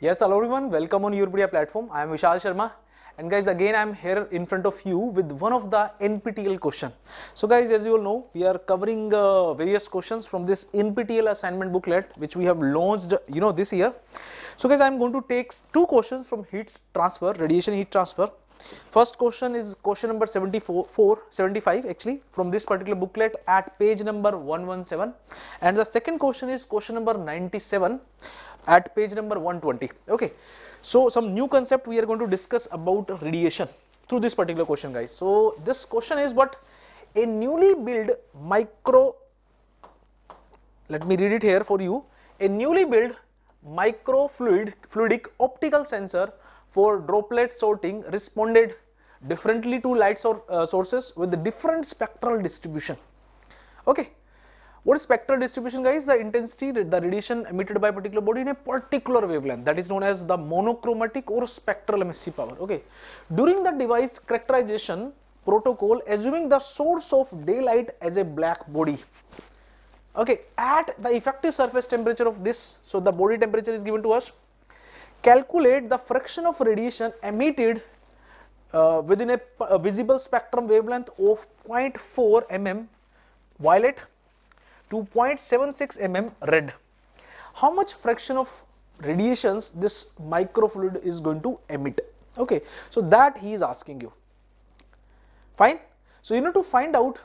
Yes, hello everyone, welcome on YourPedia platform. I am Vishal Sharma, and guys, again I am here in front of you with one of the NPTEL question. So guys, as you all know, we are covering various questions from this NPTEL assignment booklet which we have launched this year. So guys, I am going to take two questions from heat transfer, radiation heat transfer. First question is question number 75 actually from this particular booklet at page number 117, and the second question is question number 97 at page number 120. Okay, so some new concept we are going to discuss about radiation through this particular question, guys. So this question is what a newly built let me read it here for you. A newly built microfluidic optical sensor for droplet sorting responded differently to light sources with different spectral distribution. Okay, what is spectral distribution, guys? The intensity, the radiation emitted by a particular body in a particular wavelength, that is known as the monochromatic or spectral emissive power. Okay, during the device characterization protocol, assuming the source of daylight as a black body. Okay, at the effective surface temperature of this, so the body temperature is given to us. Calculate the fraction of radiation emitted within a visible spectrum wavelength of 0.4 mm violet to 0.76 mm red. How much fraction of radiations this microfluid is going to emit? Okay, so that he is asking you. Fine. So you need to find out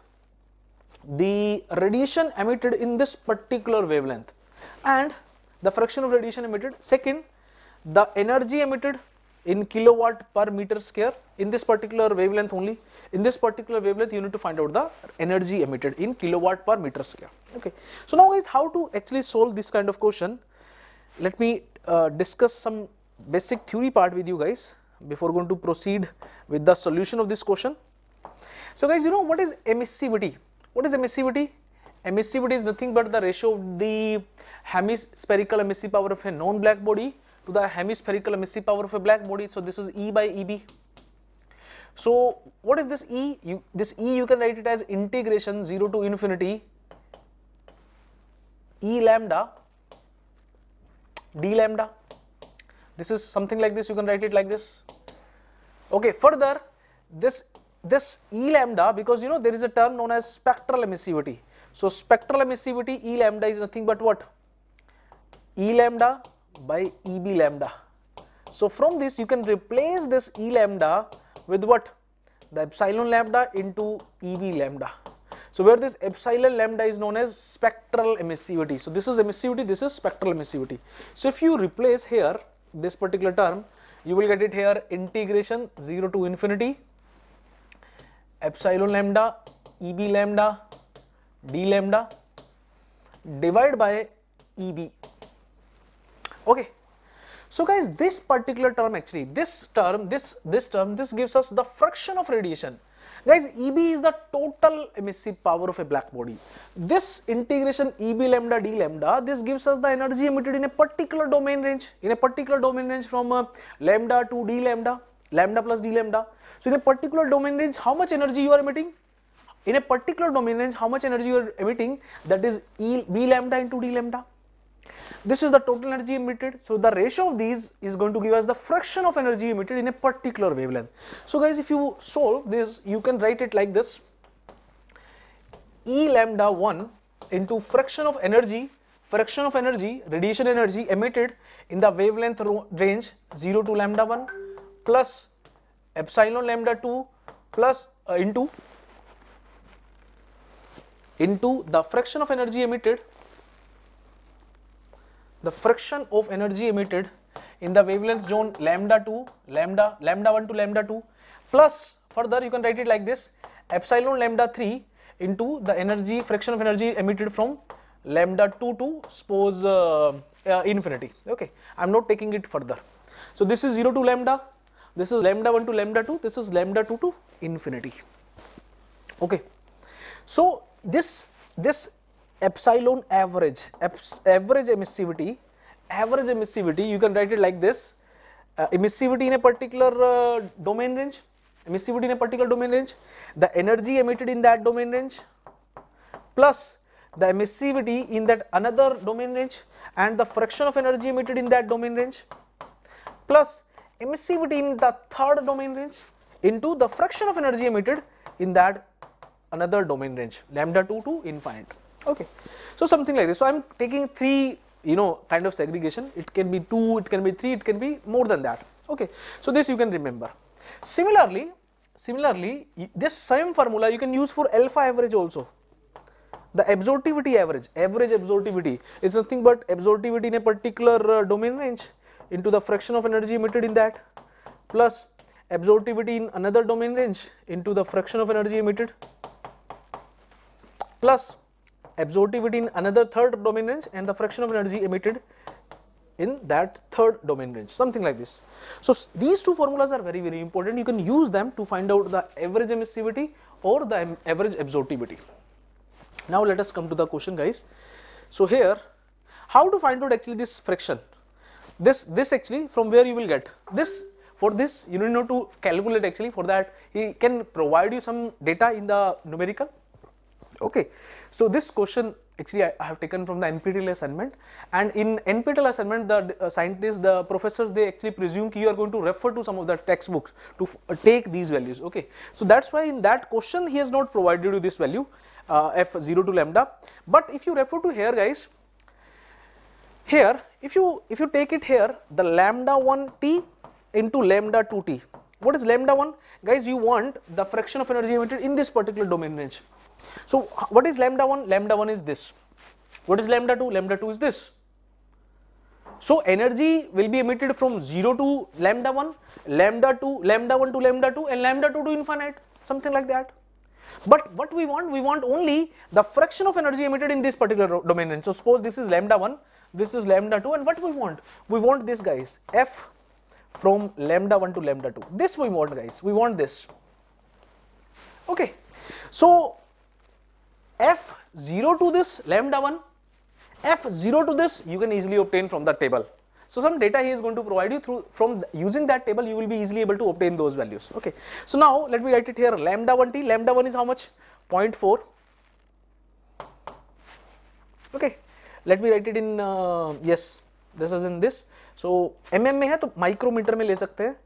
the radiation emitted in this particular wavelength and the fraction of radiation emitted. Second, the energy emitted in kilowatt per meter square in this particular wavelength only. In this particular wavelength, you need to find out the energy emitted in kilowatt per meter square. Okay. So now guys, how to actually solve this kind of question? Let me discuss some basic theory part with you guys before going to proceed with the solution of this question. So guys, you know what is emissivity? What is emissivity? Emissivity is nothing but the ratio of the hemispherical emissive power of a non-black body to the hemispherical emissive power of a black body. So this is E by EB. So what is this E? This E you can write it as integration 0 to infinity E lambda d lambda. This is something like this, you can write it like this. Okay, further this E lambda, because you know there is a term known as spectral emissivity. So spectral emissivity E lambda is nothing but what? E lambda by EB lambda. So from this you can replace this E lambda with what? The epsilon lambda into EB lambda. So where this epsilon lambda is known as spectral emissivity. So this is emissivity, this is spectral emissivity. So if you replace here this particular term, you will get it here integration 0 to infinity epsilon lambda EB lambda d lambda divided by EB. Okay, so guys, this particular term actually, this gives us the fraction of radiation. Guys, EB is the total emissive power of a black body. This integration EB lambda d lambda, this gives us the energy emitted in a particular domain range, from lambda to d lambda, lambda plus d lambda. So in a particular domain range, how much energy you are emitting? In a particular domain range, how much energy you are emitting? That is B lambda into d lambda. This is the total energy emitted. So the ratio of these is going to give us the fraction of energy emitted in a particular wavelength. So guys, if you solve this, you can write it like this: E lambda 1 into fraction of energy, radiation energy emitted in the wavelength range 0 to lambda 1 plus epsilon lambda 2 plus into the fraction of energy emitted, in the wavelength zone lambda 1 to lambda 2 plus, further you can write it like this, epsilon lambda 3 into the fraction of energy emitted from lambda 2 to suppose infinity. Okay, I am not taking it further. So this is 0 to lambda, this is lambda 1 to lambda 2, this is lambda 2 to infinity. Okay, so this epsilon average emissivity, you can write it like this: emissivity in a particular domain range, the energy emitted in that domain range plus the emissivity in that another domain range and the fraction of energy emitted in that domain range. plus emissivity in the third domain range into the fraction of energy emitted in that another domain range, lambda 2 to infinite. Okay, so something like this. So I'm taking three, kind of segregation. It can be 2, it can be 3, it can be more than that. Okay, so this you can remember. Similarly, this same formula you can use for alpha average also. The absorptivity average absorptivity is nothing but absorptivity in a particular domain range into the fraction of energy emitted in that, plus absorptivity in another domain range into the fraction of energy emitted, plus absorptivity in another third domain range and the fraction of energy emitted in that third domain range, something like this. So these two formulas are very, very important. You can use them to find out the average emissivity or the average absorptivity. Now let us come to the question, guys. So here, how to find out actually this fraction? This actually, from where you will get this. For this you need not to calculate actually. For that he can provide you some data in the numerical. Okay, so this question actually I have taken from the NPTEL assignment, and in NPTEL assignment the scientists, the professors, they actually presume you are going to refer to some of the textbooks to take these values. Okay, so that's why in that question he has not provided you this value f0 to lambda. But if you refer to here, guys, here if you take it here, the lambda 1 t into lambda 2 t. What is lambda 1? Guys, you want the fraction of energy emitted in this particular domain range. So what is lambda 1? Lambda 1 is this. What is lambda 2? Lambda 2 is this. So energy will be emitted from 0 to lambda 1, lambda 2, lambda 1 to lambda 2, and lambda 2 to infinite, something like that. But what we want only the fraction of energy emitted in this particular domain range. So suppose this is lambda 1, this is lambda 2, and what we want this, guys, f from lambda 1 to lambda 2. This we want, guys, we want this. Okay, so f0 to this lambda 1, f0 to this you can easily obtain from the table. So some data he is going to provide you through, from using that table you will be easily able to obtain those values. Okay, so now let me write it here. Lambda 1 t, lambda 1 is how much? 0.4. Okay, let me write it in yes, this is in this. So mm में है तो micrometer में ले सकते हैं,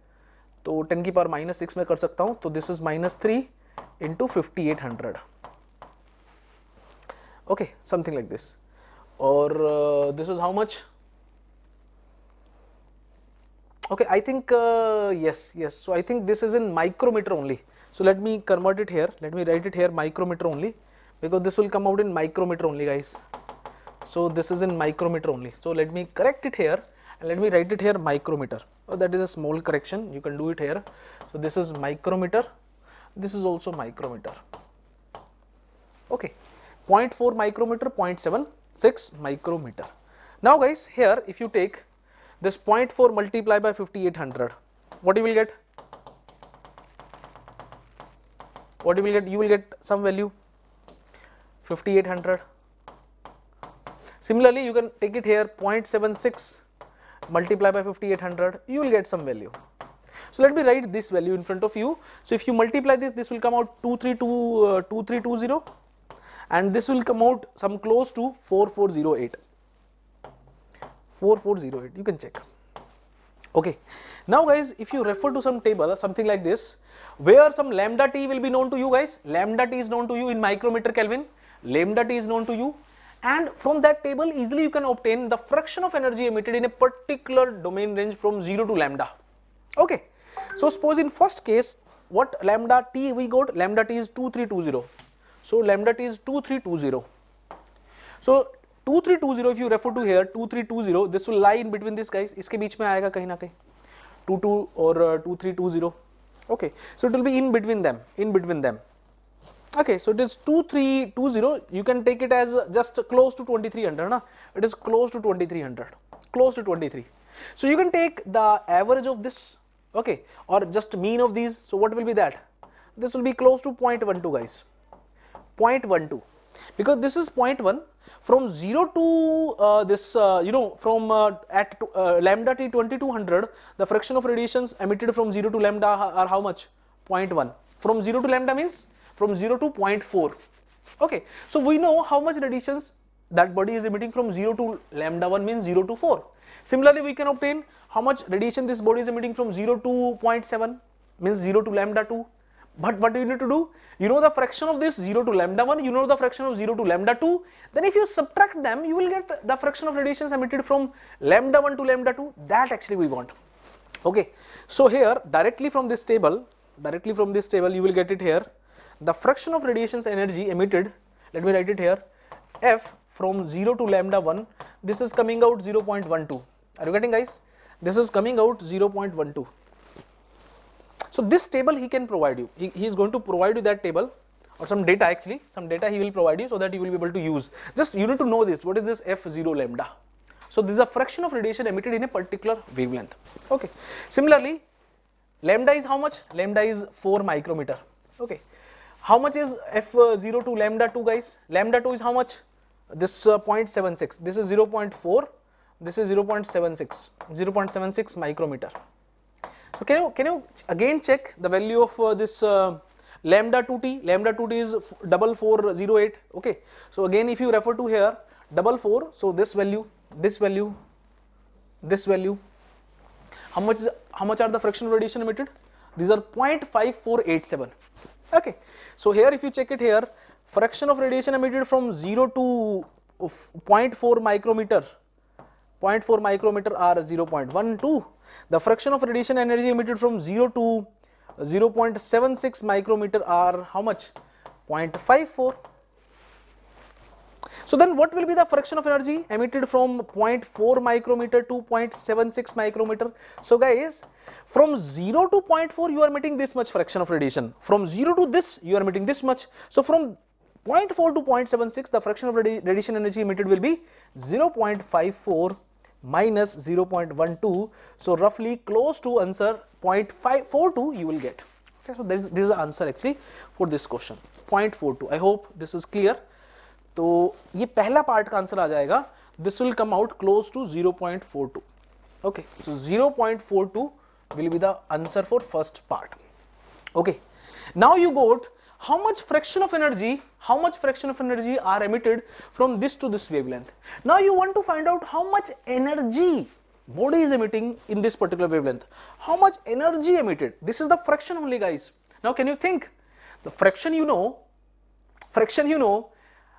तो 10 की power -6 में कर सकता हूँ, तो this is -3 into 5800. Okay, something like this. Or this is how much? Okay, I think yes. So I think this is in micrometer only. So let me convert it here. Let me write it here micrometer only, because this will come out in micrometer only, guys. So this is in micrometer only. So let me correct it here and let me write it here micrometer. Oh, that is a small correction. You can do it here. So this is micrometer. This is also micrometer. Okay, 0.4 micrometer, 0.76 micrometer. Now, guys, here if you take this 0.4 multiply by 5800, what you will get? What you will get? You will get some value, 5800. Similarly, you can take it here 0.76 multiply by 5800, you will get some value. So let me write this value in front of you. So if you multiply this, this will come out 2320, and this will come out some close to 4408. 4408, you can check. Okay, now guys, if you refer to some table, something like this, where some lambda t will be known to you, guys, lambda t is known to you in micrometer Kelvin, lambda t is known to you, and from that table easily you can obtain the fraction of energy emitted in a particular domain range from 0 to lambda. Okay, so suppose in first case, what lambda t we got? Lambda t is 2320. So lambda t is 2320. So 2320, if you refer to here 2320, this will lie in between this, guys. इसके बीच में आएगा कहीं ना कहीं 22 or 2320. Okay, so it will be in between them. Okay, so it is 2320. You can take it as just close to 2300. Na? It is close to 2300, close to 23. So you can take the average of this, okay, or just mean of these. So what will be that? This will be close to 0.12, guys. 0.12, because this is 0.1 from 0 to this, from at lambda t 2200, the fraction of radiations emitted from 0 to lambda are how much? 0.1. From 0 to lambda means from 0 to 0.4. Okay, so we know how much radiations that body is emitting from 0 to lambda 1 means 0 to 4. Similarly, we can obtain how much radiation this body is emitting from 0 to 0.7 means 0 to lambda 2. But what do you need to do? You know the fraction of this 0 to lambda 1, you know the fraction of 0 to lambda 2. Then if you subtract them, you will get the fraction of radiations emitted from lambda 1 to lambda 2. That actually we want. Okay. So here directly from this table, you will get it here. The fraction of radiations energy emitted, let me write it here, F from 0 to lambda 1, this is coming out 0.12. Are you getting, guys? This is coming out 0.12. So this table he can provide you. He is going to provide you that table or some data actually. Some data he will provide you so that you will be able to use. Just you need to know this. What is this F0 lambda? So this is a fraction of radiation emitted in a particular wavelength. Okay. Similarly, lambda is how much? Lambda is 4 micrometer. Okay. How much is F0 to lambda 2, guys? Lambda 2 is how much? This 0.76. This is 0.4. This is 0.76 micrometer. So can you again check the value of this lambda 2t? Lambda 2t is 4408. Okay. So again, if you refer to here 44, so this value, this value, this value. How much are the fraction of radiation emitted? These are 0.5487. Okay. So here if you check it here, fraction of radiation emitted from 0 to 0.4 micrometer. 0.4 micrometer are 0.12. The fraction of radiation energy emitted from 0 to 0.76 micrometer are how much? 0.54. So then what will be the fraction of energy emitted from 0.4 micrometer to 0.76 micrometer? So guys, from 0 to 0.4 you are emitting this much fraction of radiation. From 0 to this you are emitting this much. So from 0.4 to 0.76 the fraction of radiation energy emitted will be 0.54 minus 0.12, so roughly close to answer 0.542 you will get. Okay, so this is the answer actually for this question, 0.42. I hope this is clear. तो ये पहला part का answer आ जाएगा, this will come out close to 0.42. Okay, so 0.42 will be the answer for first part. Okay, now you got how much fraction of energy are emitted from this to this wavelength. Now you want to find out how much energy body is emitting in this particular wavelength. How much energy emitted? This is the fraction only, guys. Now can you think? The fraction you know,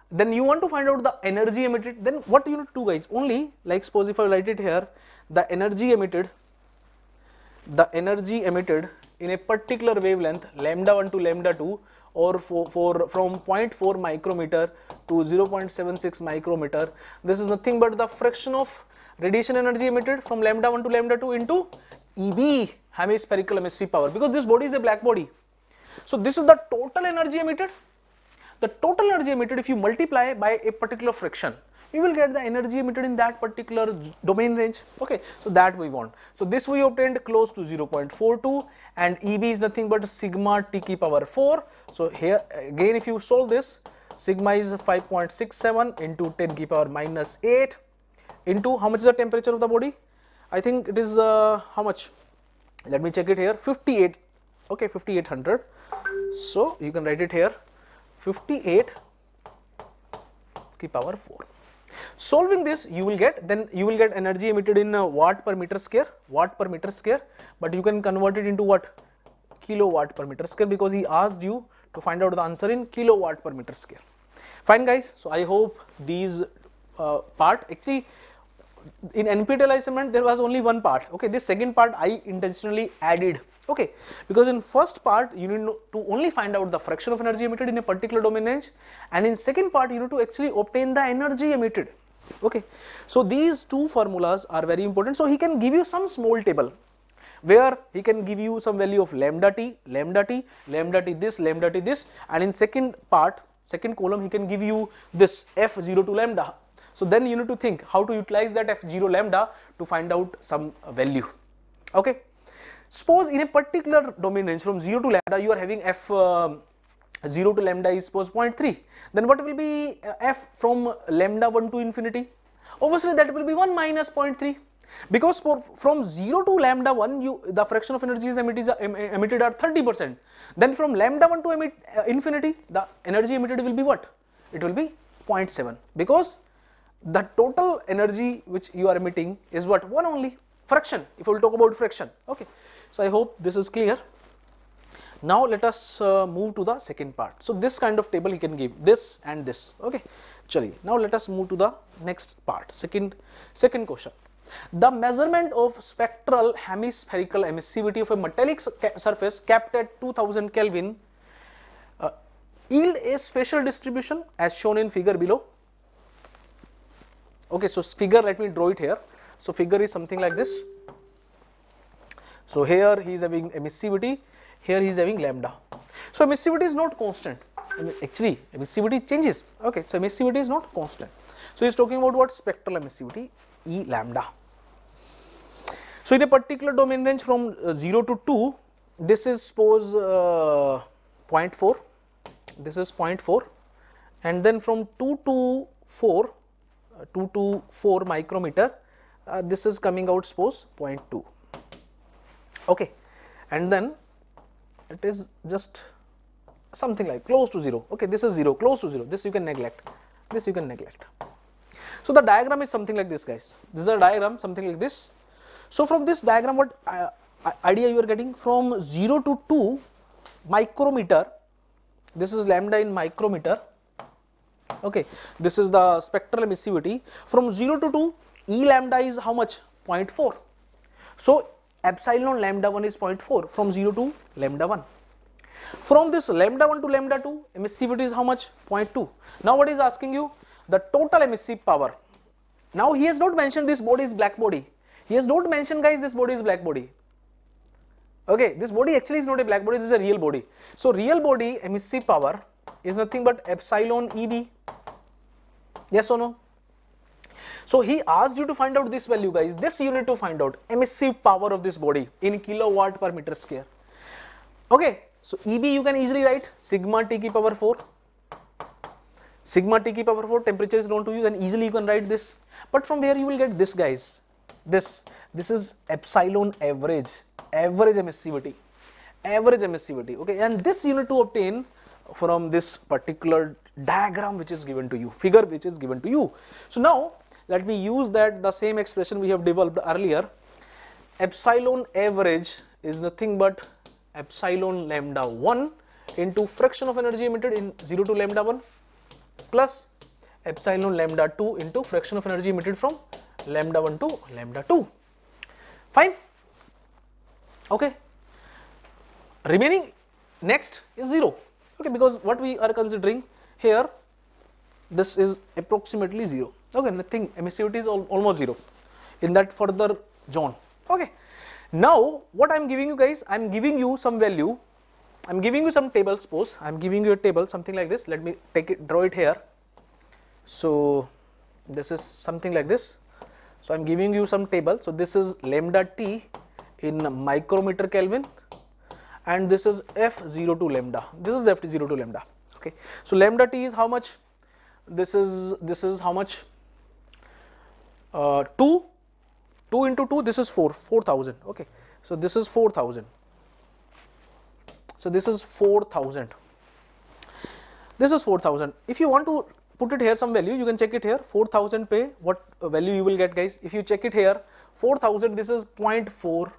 then you want to find out the energy emitted. Then what you need to do, guys? Only like suppose if I write it here, the energy emitted in a particular wavelength lambda 1 to lambda 2 or from 0.4 micrometer to 0.76 micrometer, this is nothing but the fraction of radiation energy emitted from lambda 1 to lambda 2 into EB, hemispherical emissive power, because this body is a black body. So this is the total energy emitted. The total energy emitted, if you multiply by a particular fraction, you will get the energy emitted in that particular domain range. Okay, so that we want. So this we obtained close to 0.42, and EB is nothing but sigma T ki power 4. So here again if you solve this, sigma is 5.67 into 10 ki power minus 8 into how much is the temperature of the body? I think it is how much? Let me check it here, 58. Okay, 5800. So you can write it here, 58 ki power 4. Solving this, you will get energy emitted in watt per meter square, but you can convert it into what? Kilowatt per meter square, because he asked you to find out the answer in kilowatt per meter square. Fine, guys. So I hope these part, actually in NPTEL assignment there was only one part. Okay, this second part I intentionally added. Okay, because in first part you need to only find out the fraction of energy emitted in a particular domain range, and in second part you need to actually obtain the energy emitted. Okay, so these two formulas are very important. So he can give you some small table where he can give you some value of lambda t this, and in second column he can give you this f0 to lambda. So then you need to think how to utilize that f0 lambda to find out some value. Okay. Suppose in a particular domain range from 0 to lambda you are having f0 to lambda is suppose 0.3, then what will be f from lambda 1 to infinity? Obviously that will be 1 minus 0.3, because from 0 to lambda 1 the fraction of energy is emitted are 30%. Then from lambda 1 to infinity the energy emitted will be what? It will be 0.7, because the total energy which you are emitting is what? One only, fraction, if we will talk about fraction. Okay, so I hope this is clear. Now let us move to the second part. So this kind of table he can give, this and this. Okay, chali. Now let us move to the next part, second question. The measurement of spectral hemispherical emissivity of a metallic surface kept at 2000 Kelvin yield a spatial distribution as shown in figure below. Okay, so figure, let me draw it here. So figure is something like this. So here he is having emissivity, here he is having lambda. So emissivity is not constant. Actually, emissivity changes. Okay, so emissivity is not constant. So he is talking about what? Spectral emissivity, E lambda. So in a particular domain range from 0 to 2, this is suppose 0.4, this is 0.4, and then from 2 to 4 micrometer, this is coming out suppose 0.2. Okay, and then it is just something like close to 0. Okay, this is 0, close to 0. This you can neglect. This you can neglect. So the diagram is something like this, guys. This is a diagram something like this. So from this diagram, what idea you are getting? From 0 to 2 micrometer, this is lambda in micrometer. Okay, this is the spectral emissivity. From 0 to 2, E lambda is how much? 0.4. So epsilon lambda 1 is 0.4 from 0 to lambda 1. From this lambda 1 to lambda 2, emissivity is how much? 0.2. Now what is asking you? The total emissive power. Now he has not mentioned this body is black body. He has not mentioned, guys, this body is black body. Okay, this body actually is not a black body, this is a real body. So real body emissive power is nothing but epsilon EB. Yes or no? So he asked you to find out this value, guys. This you need to find out, emissive power of this body in kilowatt per meter square. Okay, so EB you can easily write sigma T ki power 4. Sigma T ki power 4, temperature is known to you, then easily you can write this. But from where you will get this, guys? This is epsilon average emissivity, okay, and this you need to obtain from this particular diagram which is given to you, figure which is given to you. So now let me use that the same expression we have developed earlier. Epsilon average is nothing but epsilon lambda 1 into fraction of energy emitted in 0 to lambda 1 plus epsilon lambda 2 into fraction of energy emitted from lambda 1 to lambda 2. Fine. Okay. Remaining next is 0. Okay, because what we are considering here, this is approximately 0. Okay, nothing, emissivity is almost 0 in that further zone. Okay. Now what I am giving you, guys, I am giving you some value. I am giving you some table. Suppose I am giving you a table something like this. Let me draw it here. So this is something like this. So I am giving you some table. So this is lambda T in micrometer Kelvin, and this is F0 to lambda. This is F0 to lambda. Okay. So lambda T is how much? This is how much? 2 into 2. This is 4,000. Okay. So this is 4,000. So this is 4,000. This is 4,000. If you want to put it here some value, you can check it here. 4,000 pay, what value you will get, guys? If you check it here, 4,000, this is 0.48.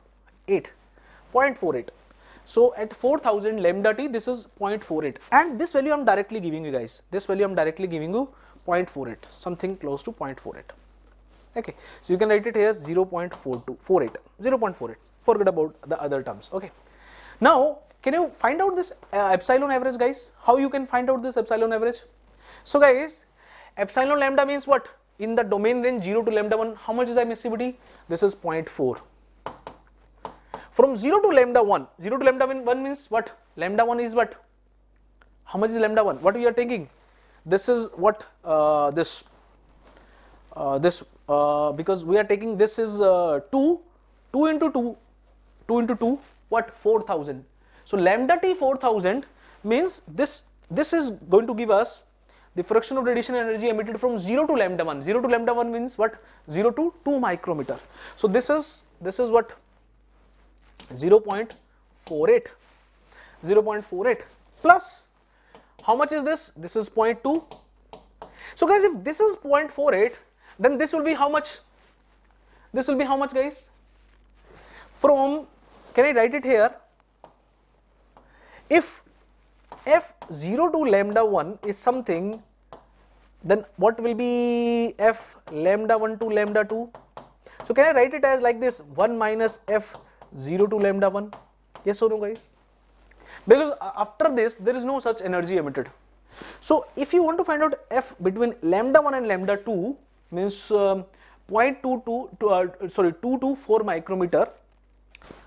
0.48. So at 4,000 lambda T, this is 0.48. And this value I am directly giving you, guys. This value I am directly giving you 0.48. Something close to 0.48. Okay. So you can write it here 0.48. 0.48. Forget about the other terms. Okay. Now, can you find out this epsilon average, guys? How you can find out this epsilon average? So guys, epsilon lambda means what? In the domain range 0 to lambda 1, how much is the emissivity? This is 0.4. From 0 to lambda 1, 0 to lambda 1 means what? Lambda 1 is what? How much is lambda 1? What we are taking? This is what? Because we are taking this is 2 into 2, what? 4,000. So lambda T 4,000 means this is going to give us the fraction of radiation energy emitted from 0 to lambda 1. 0 to lambda 1 means what? 0 to 2 micrometer. So this is what? 0.48. 0.48 plus how much is this? This is 0.2. So guys, if this is 0.48, then this will be how much? This will be how much, guys? From, can I write it here? If f0 to lambda 1 is something, then what will be f lambda 1 to lambda 2? So can I write it as like this, 1 minus f0 to lambda 1? Yes or no, guys? Because after this there is no such energy emitted. So if you want to find out f between lambda 1 and lambda 2, means 0.22 2 to 4 micrometer,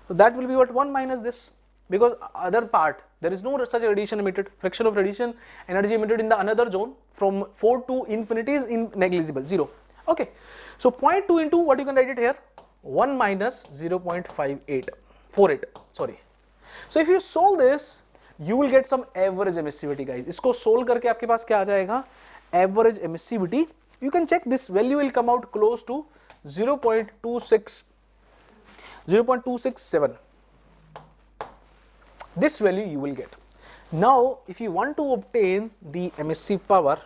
so that will be what, 1 minus this, because other part there is no such radiation emitted. Fraction of radiation energy emitted in the another zone from 4 to infinity is negligible, 0. Okay, so 0.2 into what you can write it here, 1 minus 0.48 sorry. So if you solve this, you will get some average emissivity, guys. इसको solve करके आपके पास क्या आ जाएगा, average emissivity. You can check, this value will come out close to 0.267. This value you will get. Now if you want to obtain the emissive power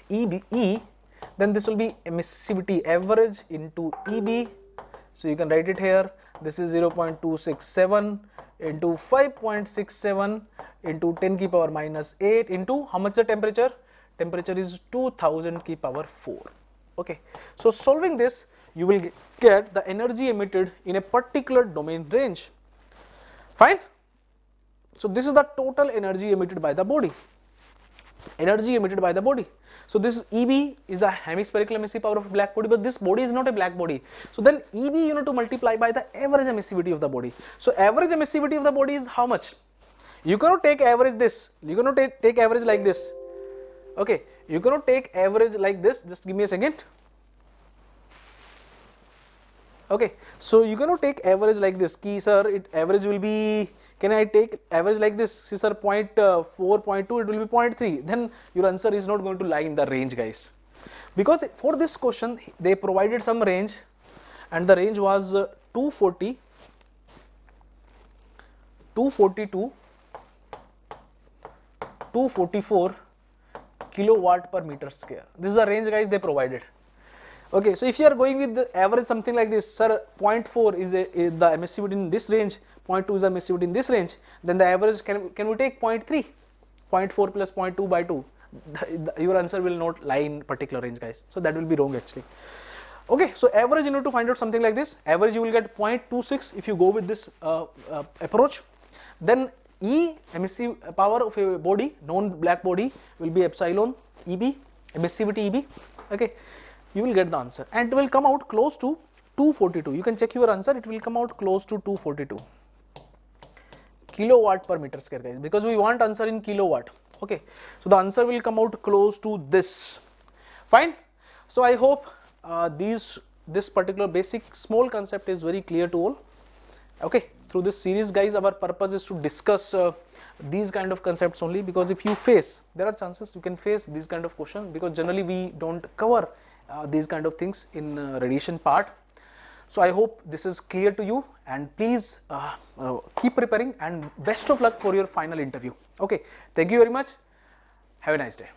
E, then this will be emissivity average into EB. So you can write it here, this is 0.267 into 5.67 into 10 ki power minus 8 into how much the temperature? Temperature is 2000 ki power 4. Okay, so solving this, you will get the energy emitted in a particular domain range. Fine. So this is the total energy emitted by the body. So this EB is the hemispherical emissive power of a black body, but this body is not a black body. So then EB you need to multiply by the average emissivity of the body. So average emissivity of the body is how much? You cannot take average this, you cannot take average like this. Okay, you cannot take average like this, just give me a second. Okay, so you cannot take average like this, ki sir, average will be, can I take average like this, see sir, 0.4, 0.2, it will be 0.3, then your answer is not going to lie in the range, guys. Because for this question, they provided some range, and the range was 240 to 244 kilowatt per meter square. This is the range, guys, they provided. Okay, so if you are going with the average something like this, sir, 0.4 is the emissivity in this range, 0.2 is the emissivity in this range, then the average, can we take 0.3? 0.4 plus 0.2 by 2, your answer will not lie in particular range, guys. So that will be wrong actually. Okay, so average you need to find out something like this. Average you will get 0.26 if you go with this approach. Then E, emissive power of a body, non-black body, will be epsilon EB, emissivity EB. Okay, you will get the answer, and it will come out close to 242. You can check your answer, it will come out close to 242 kilowatt per meter square, guys, because we want answer in kilowatt. Okay, so the answer will come out close to this. Fine. So I hope this particular basic small concept is very clear to all. Okay, through this series, guys, our purpose is to discuss these kind of concepts only, because if you face, there are chances you can face these kind of questions, because generally we don't cover these kind of things in radiation part. So I hope this is clear to you, and please keep preparing, and best of luck for your final interview. Okay, thank you very much. Have a nice day.